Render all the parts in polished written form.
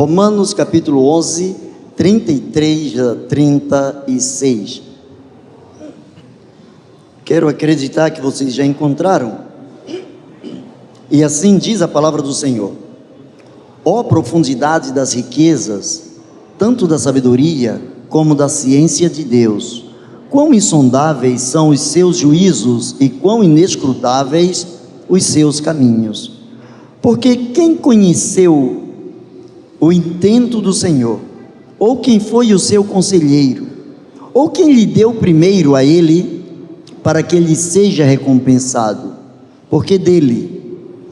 Romanos capítulo 11, 33 a 36. Quero acreditar que vocês já encontraram. E assim diz a palavra do Senhor: ó profundidade das riquezas, tanto da sabedoria como da ciência de Deus! Quão insondáveis são os seus juízos e quão inescrutáveis os seus caminhos! Porque quem conheceu o intento do Senhor? Ou quem foi o seu conselheiro? Ou quem lhe deu primeiro a ele, para que ele seja recompensado? Porque dele,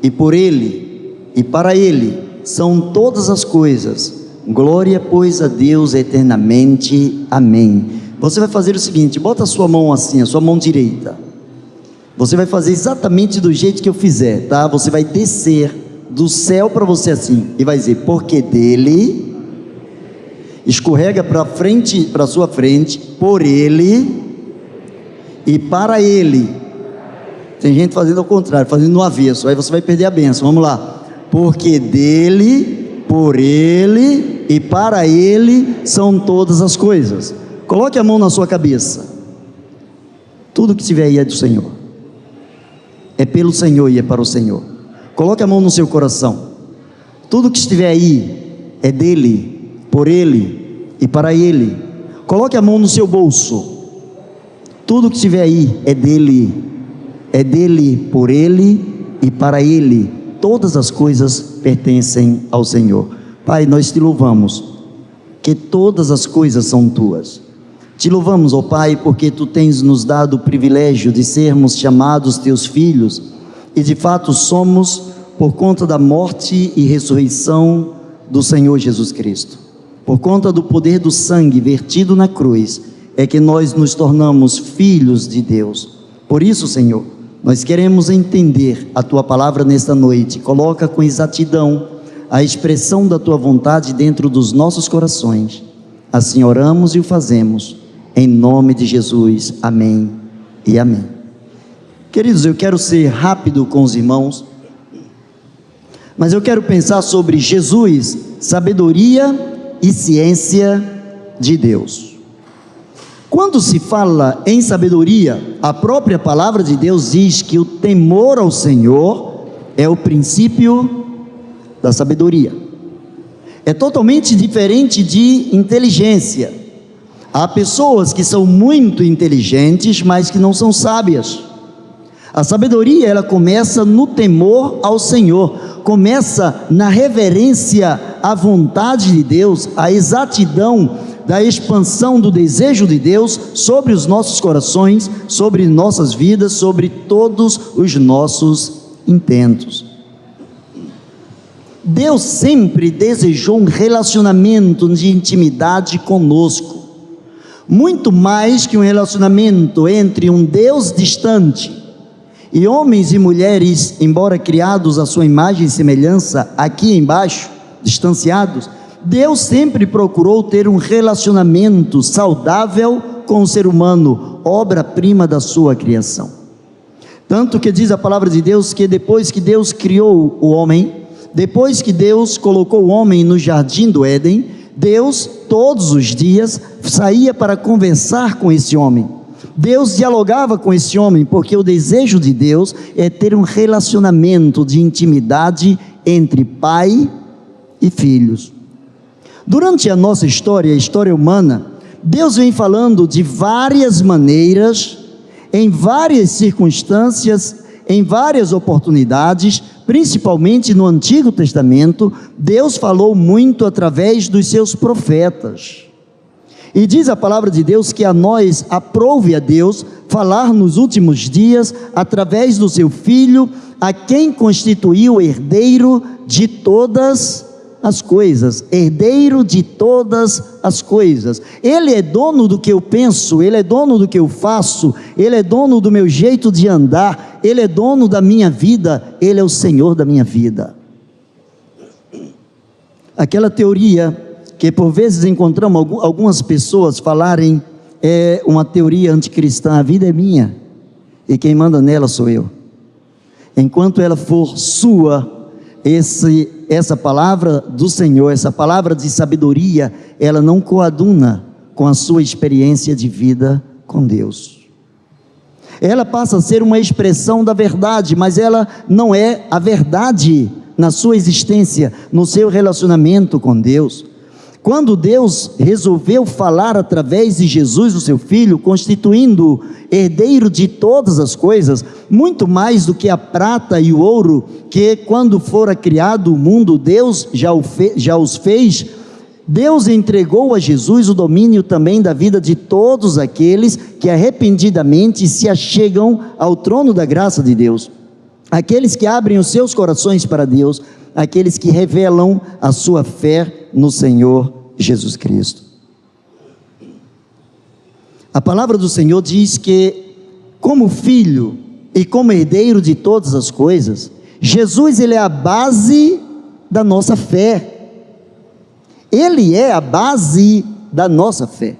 e por ele, e para ele são todas as coisas. Glória, pois, a Deus eternamente. Amém. Você vai fazer o seguinte: bota a sua mão assim, a sua mão direita. Você vai fazer exatamente do jeito que eu fizer, tá? Você vai descer do céu para você assim, e vai dizer: porque dele, escorrega para frente, para sua frente, por ele e para ele. Tem gente fazendo ao contrário, fazendo no avesso, aí você vai perder a bênção. Vamos lá: porque dele, por ele e para ele são todas as coisas. Coloque a mão na sua cabeça. Tudo que tiver aí é do Senhor, é pelo Senhor e é para o Senhor. Coloque a mão no seu coração. Tudo que estiver aí é dele, por ele e para ele. Coloque a mão no seu bolso. Tudo que estiver aí é dele, por ele e para ele. Todas as coisas pertencem ao Senhor. Pai, nós te louvamos, que todas as coisas são tuas. Te louvamos, ó Pai, porque tu tens nos dado o privilégio de sermos chamados teus filhos, e de fato somos, por conta da morte e ressurreição do Senhor Jesus Cristo. Por conta do poder do sangue vertido na cruz, é que nós nos tornamos filhos de Deus. Por isso, Senhor, nós queremos entender a tua palavra nesta noite. Coloca com exatidão a expressão da tua vontade dentro dos nossos corações. Assim oramos e o fazemos, em nome de Jesus. Amém e amém. Queridos, eu quero ser rápido com os irmãos, mas eu quero pensar sobre Jesus, sabedoria e ciência de Deus. Quando se fala em sabedoria, a própria palavra de Deus diz que o temor ao Senhor é o princípio da sabedoria. É totalmente diferente de inteligência. Há pessoas que são muito inteligentes, mas que não são sábias. A sabedoria, ela começa no temor ao Senhor, começa na reverência à vontade de Deus, à exatidão da expansão do desejo de Deus sobre os nossos corações, sobre nossas vidas, sobre todos os nossos intentos. Deus sempre desejou um relacionamento de intimidade conosco, muito mais que um relacionamento entre um Deus distante e homens e mulheres, embora criados à sua imagem e semelhança, aqui embaixo, distanciados. Deus sempre procurou ter um relacionamento saudável com o ser humano, obra-prima da sua criação. Tanto que diz a palavra de Deus que depois que Deus criou o homem, depois que Deus colocou o homem no jardim do Éden, Deus todos os dias saía para conversar com esse homem. Deus dialogava com esse homem, porque o desejo de Deus é ter um relacionamento de intimidade entre pai e filhos. Durante a nossa história, a história humana, Deus vem falando de várias maneiras, em várias circunstâncias, em várias oportunidades, principalmente no Antigo Testamento. Deus falou muito através dos seus profetas. E diz a palavra de Deus que a nós aprouve a Deus falar nos últimos dias através do seu Filho, a quem constituiu herdeiro de todas as coisas, herdeiro de todas as coisas. Ele é dono do que eu penso, ele é dono do que eu faço, ele é dono do meu jeito de andar, ele é dono da minha vida, ele é o Senhor da minha vida. Aquela teoria que por vezes encontramos algumas pessoas falarem, é uma teoria anticristã: a vida é minha e quem manda nela sou eu. Enquanto ela for sua, essa palavra do Senhor, essa palavra de sabedoria, ela não coaduna com a sua experiência de vida com Deus. Ela passa a ser uma expressão da verdade, mas ela não é a verdade na sua existência, no seu relacionamento com Deus. Quando Deus resolveu falar através de Jesus, o seu Filho, constituindo herdeiro de todas as coisas, muito mais do que a prata e o ouro, que quando fora criado o mundo, Deus já os fez, Deus entregou a Jesus o domínio também da vida de todos aqueles que arrependidamente se achegam ao trono da graça de Deus, aqueles que abrem os seus corações para Deus, aqueles que revelam a sua fé no Senhor Jesus Cristo. A palavra do Senhor diz que, como filho e como herdeiro de todas as coisas, Jesus, ele é a base da nossa fé. Ele é a base da nossa fé.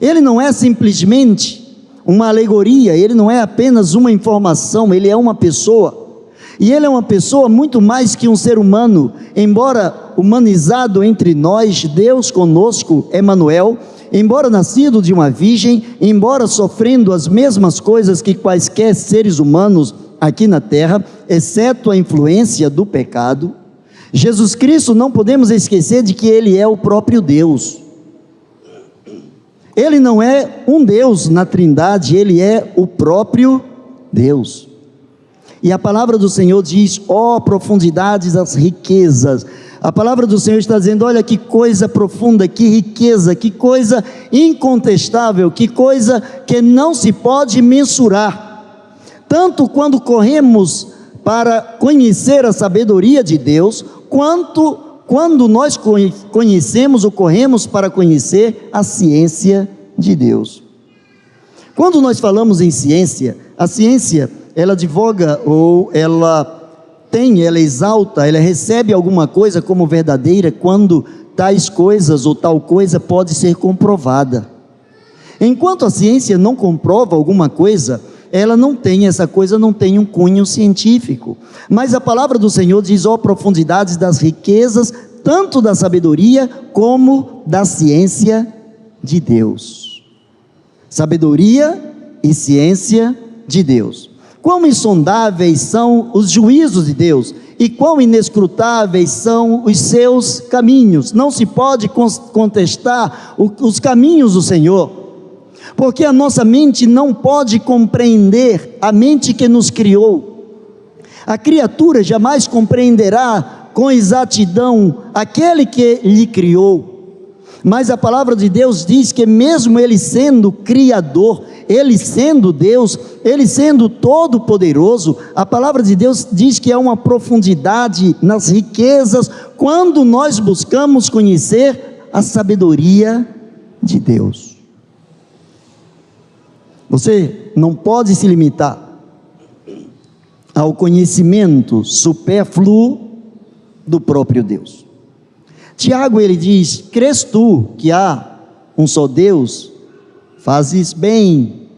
Ele não é simplesmente uma alegoria, ele não é apenas uma informação, ele é uma pessoa. E ele é uma pessoa muito mais que um ser humano, embora humanizado entre nós, Deus conosco, Emanuel, embora nascido de uma virgem, embora sofrendo as mesmas coisas que quaisquer seres humanos aqui na terra, exceto a influência do pecado, Jesus Cristo, não podemos esquecer de que ele é o próprio Deus. Ele não é um Deus na Trindade, ele é o próprio Deus. E a palavra do Senhor diz: ó profundidades das riquezas. A palavra do Senhor está dizendo: olha que coisa profunda, que riqueza, que coisa incontestável, que coisa que não se pode mensurar. Tanto quando corremos para conhecer a sabedoria de Deus, quanto quando nós conhecemos ou corremos para conhecer a ciência de Deus. Quando nós falamos em ciência, a ciência, ela advoga ou ela exalta, ela recebe alguma coisa como verdadeira quando tais coisas ou tal coisa pode ser comprovada. Enquanto a ciência não comprova alguma coisa, essa coisa não tem um cunho científico. Mas a palavra do Senhor diz: ó profundidades das riquezas, tanto da sabedoria como da ciência de Deus. Sabedoria e ciência de Deus. Quão insondáveis são os juízos de Deus, e quão inescrutáveis são os seus caminhos. Não se pode contestar os caminhos do Senhor, porque a nossa mente não pode compreender a mente que nos criou. A criatura jamais compreenderá com exatidão aquele que lhe criou. Mas a palavra de Deus diz que mesmo ele sendo criador, ele sendo Deus, ele sendo todo poderoso, a palavra de Deus diz que há uma profundidade nas riquezas quando nós buscamos conhecer a sabedoria de Deus. Você não pode se limitar ao conhecimento supérfluo do próprio Deus. Tiago, ele diz: crês tu que há um só Deus? Fazes bem.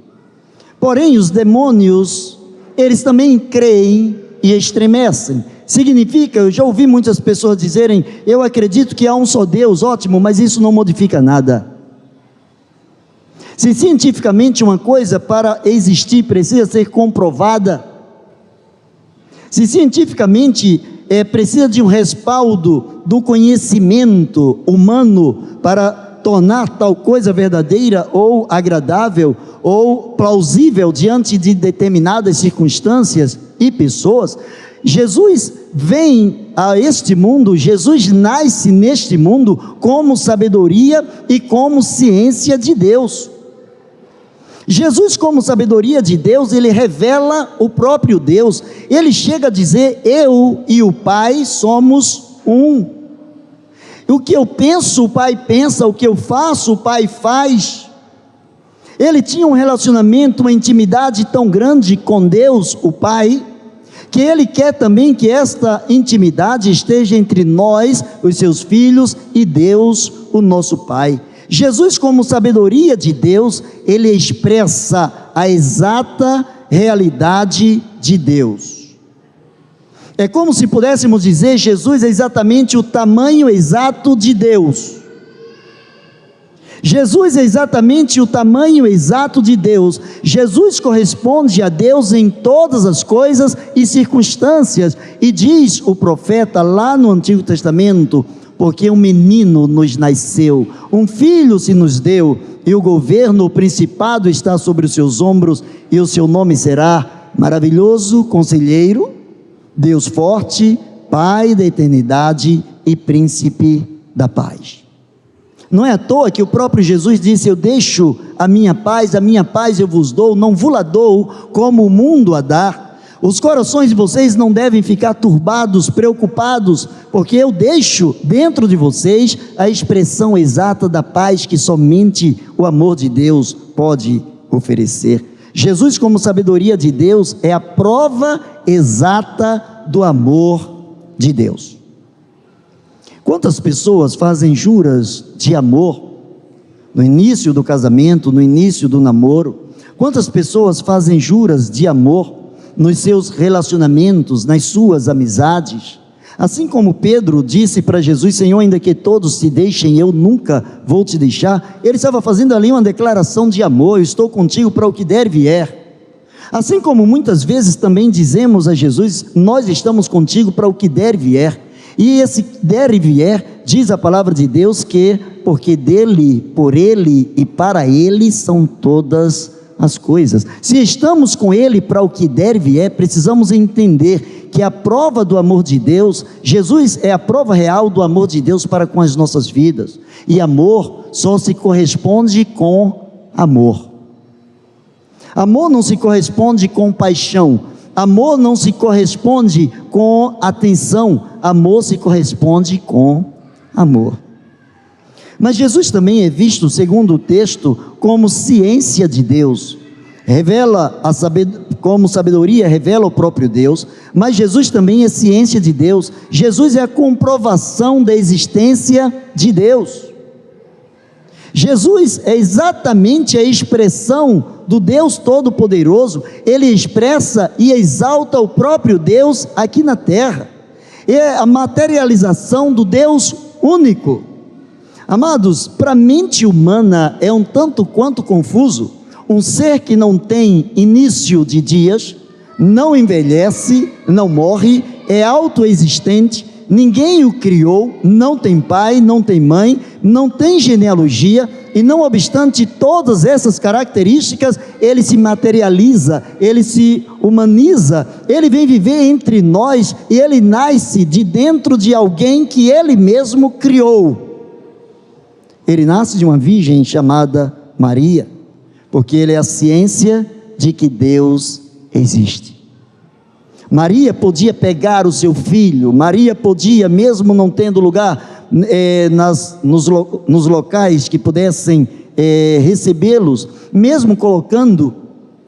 Porém os demônios, eles também creem e estremecem. Significa, eu já ouvi muitas pessoas dizerem: eu acredito que há um só Deus. Ótimo, mas isso não modifica nada. Se cientificamente uma coisa para existir precisa ser comprovada, se cientificamente precisa de um respaldo do conhecimento humano para tornar tal coisa verdadeira ou agradável ou plausível diante de determinadas circunstâncias e pessoas, Jesus vem a este mundo, Jesus nasce neste mundo como sabedoria e como ciência de Deus. Jesus, como sabedoria de Deus, ele revela o próprio Deus. Ele chega a dizer: eu e o Pai somos um. O que eu penso, o Pai pensa. O que eu faço, o Pai faz. Ele tinha um relacionamento, uma intimidade tão grande com Deus, o Pai, que ele quer também que esta intimidade esteja entre nós, os seus filhos, e Deus, o nosso Pai. Jesus, como sabedoria de Deus, ele expressa a exata realidade de Deus. É como se pudéssemos dizer: Jesus é exatamente o tamanho exato de Deus. Jesus é exatamente o tamanho exato de Deus. Jesus corresponde a Deus em todas as coisas e circunstâncias. E diz o profeta lá no Antigo Testamento: porque um menino nos nasceu, um filho se nos deu, e o governo, o principado está sobre os seus ombros, e o seu nome será Maravilhoso Conselheiro, Deus Forte, Pai da Eternidade e Príncipe da Paz. Não é à toa que o próprio Jesus disse: eu deixo a minha paz eu vos dou, não vos la dou como o mundo a dá. Os corações de vocês não devem ficar turbados, preocupados, porque eu deixo dentro de vocês a expressão exata da paz que somente o amor de Deus pode oferecer. Jesus, como sabedoria de Deus, é a prova exata do amor de Deus. Quantas pessoas fazem juras de amor no início do casamento, no início do namoro? Quantas pessoas fazem juras de amor nos seus relacionamentos, nas suas amizades? Assim como Pedro disse para Jesus: Senhor, ainda que todos te deixem, eu nunca vou te deixar. Ele estava fazendo ali uma declaração de amor: eu estou contigo para o que der e vier. Assim como muitas vezes também dizemos a Jesus: nós estamos contigo para o que der e vier. E esse der e vier, diz a palavra de Deus que, porque dele, por ele e para ele são todas as coisas. Se estamos com ele para o que der e vier, precisamos entender que a prova do amor de Deus, Jesus é a prova real do amor de Deus para com as nossas vidas. E amor só se corresponde com amor. Amor não se corresponde com paixão. Amor não se corresponde com atenção. Amor se corresponde com amor. Mas Jesus também é visto, segundo o texto, como ciência de Deus. Como sabedoria, revela o próprio Deus. Mas Jesus também é ciência de Deus. Jesus é a comprovação da existência de Deus. Jesus é exatamente a expressão do Deus Todo-Poderoso. Ele expressa e exalta o próprio Deus aqui na terra. É a materialização do Deus único. Amados, para a mente humana é um tanto quanto confuso um ser que não tem início de dias, não envelhece, não morre, é autoexistente, ninguém o criou, não tem pai, não tem mãe, não tem genealogia, e não obstante todas essas características, ele se materializa, ele se humaniza, ele vem viver entre nós, e ele nasce de dentro de alguém que ele mesmo criou. Ele nasce de uma virgem chamada Maria, porque ele é a ciência de que Deus existe. Maria podia pegar o seu filho, Maria podia, mesmo não tendo lugar nos locais que pudessem recebê-los, mesmo colocando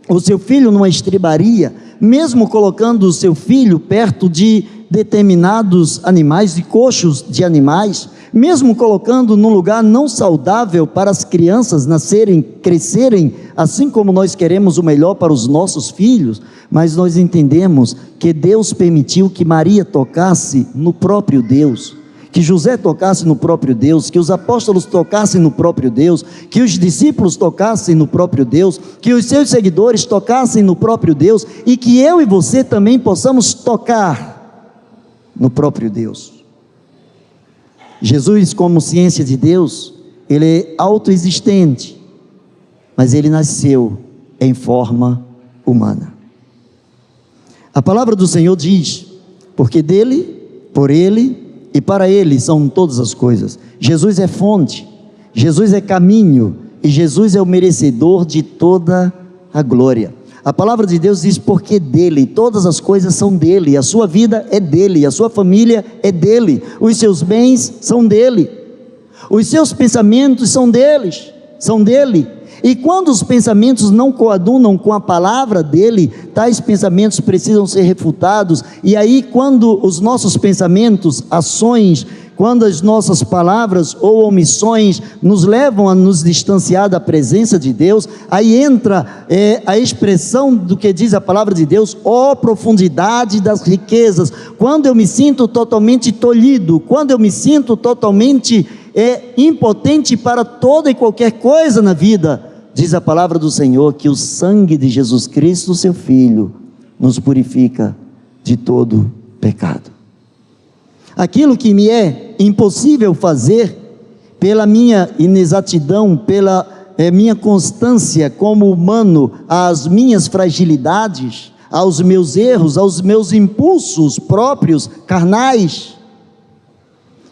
o seu filho numa estrebaria, mesmo colocando o seu filho perto de determinados animais, de coxos de animais, mesmo colocando num lugar não saudável para as crianças nascerem, crescerem, assim como nós queremos o melhor para os nossos filhos, mas nós entendemos que Deus permitiu que Maria tocasse no próprio Deus, que José tocasse no próprio Deus, que os apóstolos tocassem no próprio Deus, que os discípulos tocassem no próprio Deus, que os seus seguidores tocassem no próprio Deus, e que eu e você também possamos tocar no próprio Deus. Jesus, como ciência de Deus, ele é autoexistente, mas ele nasceu em forma humana. A palavra do Senhor diz: porque dele, por ele e para ele são todas as coisas. Jesus é fonte, Jesus é caminho, e Jesus é o merecedor de toda a glória. A palavra de Deus diz: porque dele, todas as coisas são dele, a sua vida é dele, a sua família é dele, os seus bens são dele, os seus pensamentos são dele, e quando os pensamentos não coadunam com a palavra dele, tais pensamentos precisam ser refutados. E aí, quando os nossos pensamentos, ações, quando as nossas palavras ou omissões nos levam a nos distanciar da presença de Deus, aí entra a expressão do que diz a palavra de Deus: ó profundidade das riquezas. Quando eu me sinto totalmente tolhido, quando eu me sinto totalmente impotente para toda e qualquer coisa na vida, diz a palavra do Senhor que o sangue de Jesus Cristo, seu Filho, nos purifica de todo pecado. Aquilo que me é impossível fazer, pela minha inexatidão, pela minha constância como humano, às minhas fragilidades, aos meus erros, aos meus impulsos próprios, carnais,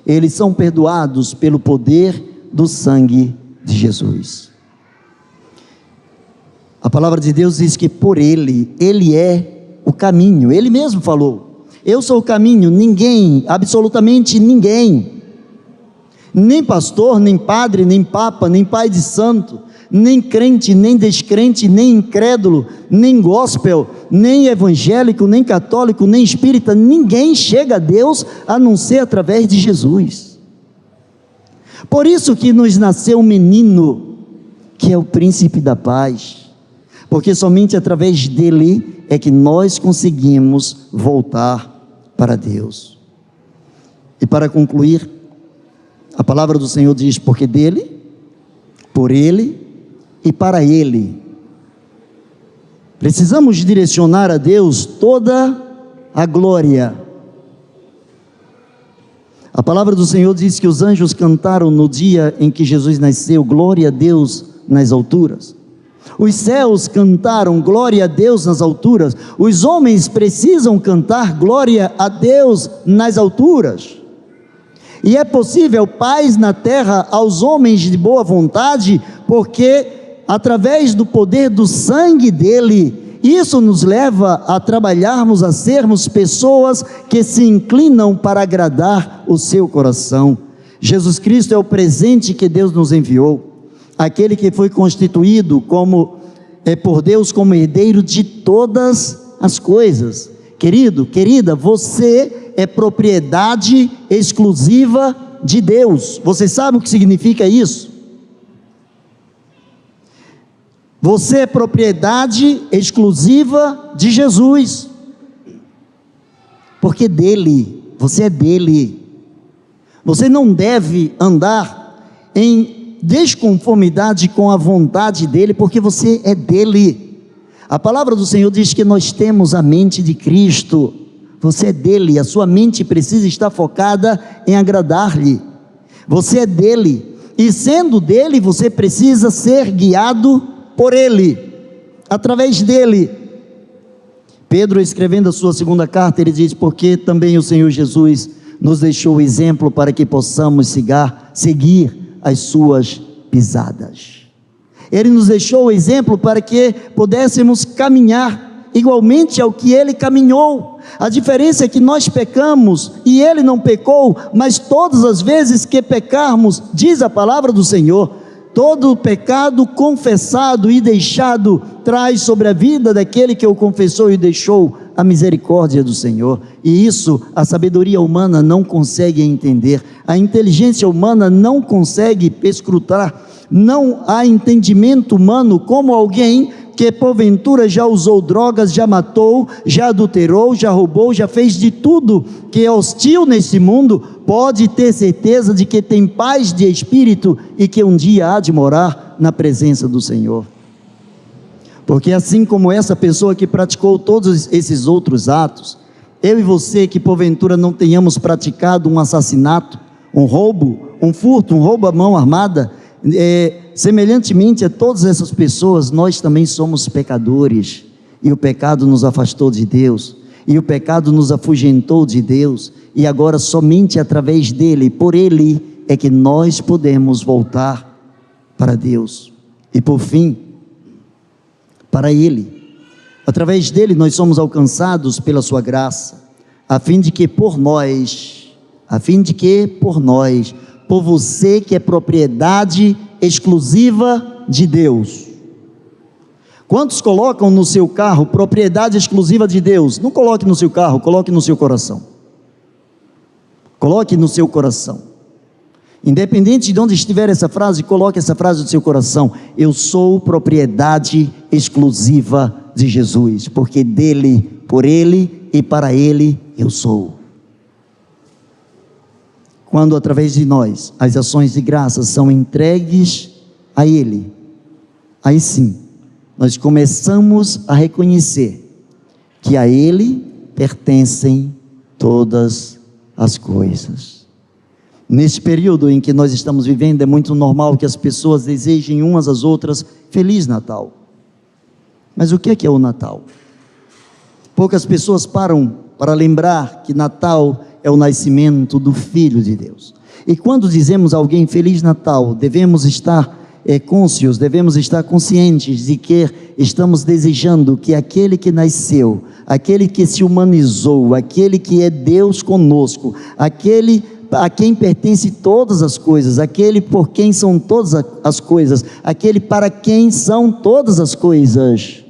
eles são perdoados pelo poder do sangue de Jesus. A palavra de Deus diz que por Ele é o caminho. Ele mesmo falou: eu sou o caminho. Ninguém, absolutamente ninguém, nem pastor, nem padre, nem papa, nem pai de santo, nem crente, nem descrente, nem incrédulo, nem gospel, nem evangélico, nem católico, nem espírita, ninguém chega a Deus a não ser através de Jesus. Por isso que nos nasceu um menino, que é o príncipe da paz, porque somente através dele é que nós conseguimos voltar para Deus. E para concluir, a palavra do Senhor diz: porque dele, por ele e para ele. Precisamos direcionar a Deus toda a glória. A palavra do Senhor diz que os anjos cantaram no dia em que Jesus nasceu: glória a Deus nas alturas. Os céus cantaram glória a Deus nas alturas. Os homens precisam cantar glória a Deus nas alturas. E é possível paz na terra aos homens de boa vontade, porque através do poder do sangue dele, isso nos leva a trabalharmos, a sermos pessoas que se inclinam para agradar o seu coração. Jesus Cristo é o presente que Deus nos enviou, aquele que foi constituído por Deus como herdeiro de todas as coisas. Querido, querida, você é propriedade exclusiva de Deus. Você sabe o que significa isso? Você é propriedade exclusiva de Jesus, porque dele, você é dele. Você não deve andar em desconformidade com a vontade dele, porque você é dele. A palavra do Senhor diz que nós temos a mente de Cristo. Você é dele, a sua mente precisa estar focada em agradar-lhe. Você é dele, e sendo dele, você precisa ser guiado por ele, através dele. Pedro, escrevendo a sua segunda carta, ele diz: porque também o Senhor Jesus nos deixou o exemplo para que possamos seguir as suas pisadas. Ele nos deixou o exemplo para que pudéssemos caminhar igualmente ao que ele caminhou. A diferença é que nós pecamos e ele não pecou, mas todas as vezes que pecarmos, diz a palavra do Senhor, todo pecado confessado e deixado traz sobre a vida daquele que o confessou e deixou a misericórdia do Senhor. E isso a sabedoria humana não consegue entender, a inteligência humana não consegue escrutar. Não há entendimento humano como alguém que porventura já usou drogas, já matou, já adulterou, já roubou, já fez de tudo que é hostil nesse mundo, pode ter certeza de que tem paz de espírito e que um dia há de morar na presença do Senhor. Porque assim como essa pessoa que praticou todos esses outros atos, eu e você que porventura não tenhamos praticado um assassinato, um roubo, um furto, um roubo à mão armada, semelhantemente a todas essas pessoas, nós também somos pecadores, e o pecado nos afastou de Deus, e o pecado nos afugentou de Deus, e agora somente através dele, por ele, é que nós podemos voltar para Deus, e por fim, para ele. Através dele nós somos alcançados pela sua graça, a fim de que por você que é propriedade exclusiva de Deus. Quantos colocam no seu carro propriedade exclusiva de Deus? Não coloque no seu carro, coloque no seu coração. Coloque no seu coração. Independente de onde estiver essa frase, coloque essa frase no seu coração: eu sou propriedade exclusiva de Jesus, porque dele, por ele e para ele eu sou. Quando através de nós as ações de graça são entregues a ele, aí sim, nós começamos a reconhecer que a ele pertencem todas as coisas. Neste período em que nós estamos vivendo, é muito normal que as pessoas desejem umas às outras Feliz Natal. Mas o que é o Natal? Poucas pessoas param para lembrar que Natal é o nascimento do Filho de Deus. E quando dizemos a alguém Feliz Natal, devemos estar cônscios, devemos estar conscientes de que estamos desejando que aquele que nasceu, aquele que se humanizou, aquele que é Deus conosco, aquele a quem pertence todas as coisas, aquele por quem são todas as coisas, aquele para quem são todas as coisas,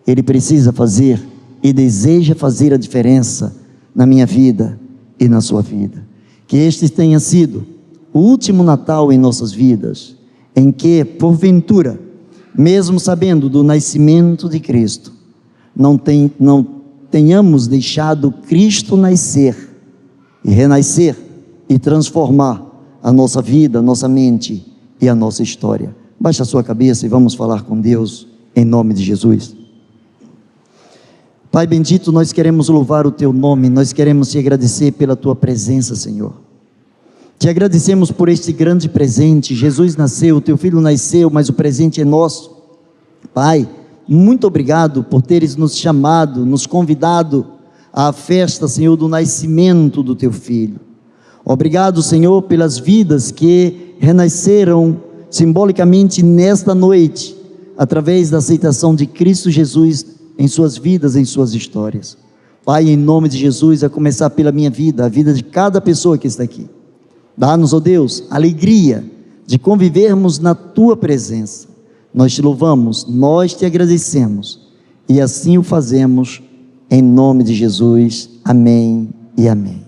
ele precisa fazer e deseja fazer a diferença na minha vida e na sua vida. Que este tenha sido o último Natal em nossas vidas, em que, porventura, mesmo sabendo do nascimento de Cristo, não tenhamos deixado Cristo nascer e renascer e transformar a nossa vida, a nossa mente e a nossa história. Baixe a sua cabeça e vamos falar com Deus em nome de Jesus. Pai bendito, nós queremos louvar o Teu nome, nós queremos Te agradecer pela Tua presença, Senhor. Te agradecemos por este grande presente. Jesus nasceu, o Teu Filho nasceu, mas o presente é nosso. Pai, muito obrigado por teres nos chamado, nos convidado à festa, Senhor, do nascimento do Teu Filho. Obrigado, Senhor, pelas vidas que renasceram simbolicamente nesta noite, através da aceitação de Cristo Jesus em suas vidas, em suas histórias. Pai, em nome de Jesus, a começar pela minha vida, a vida de cada pessoa que está aqui. Dá-nos, ó Deus, alegria de convivermos na Tua presença. Nós Te louvamos, nós Te agradecemos, e assim o fazemos, em nome de Jesus. Amém e amém.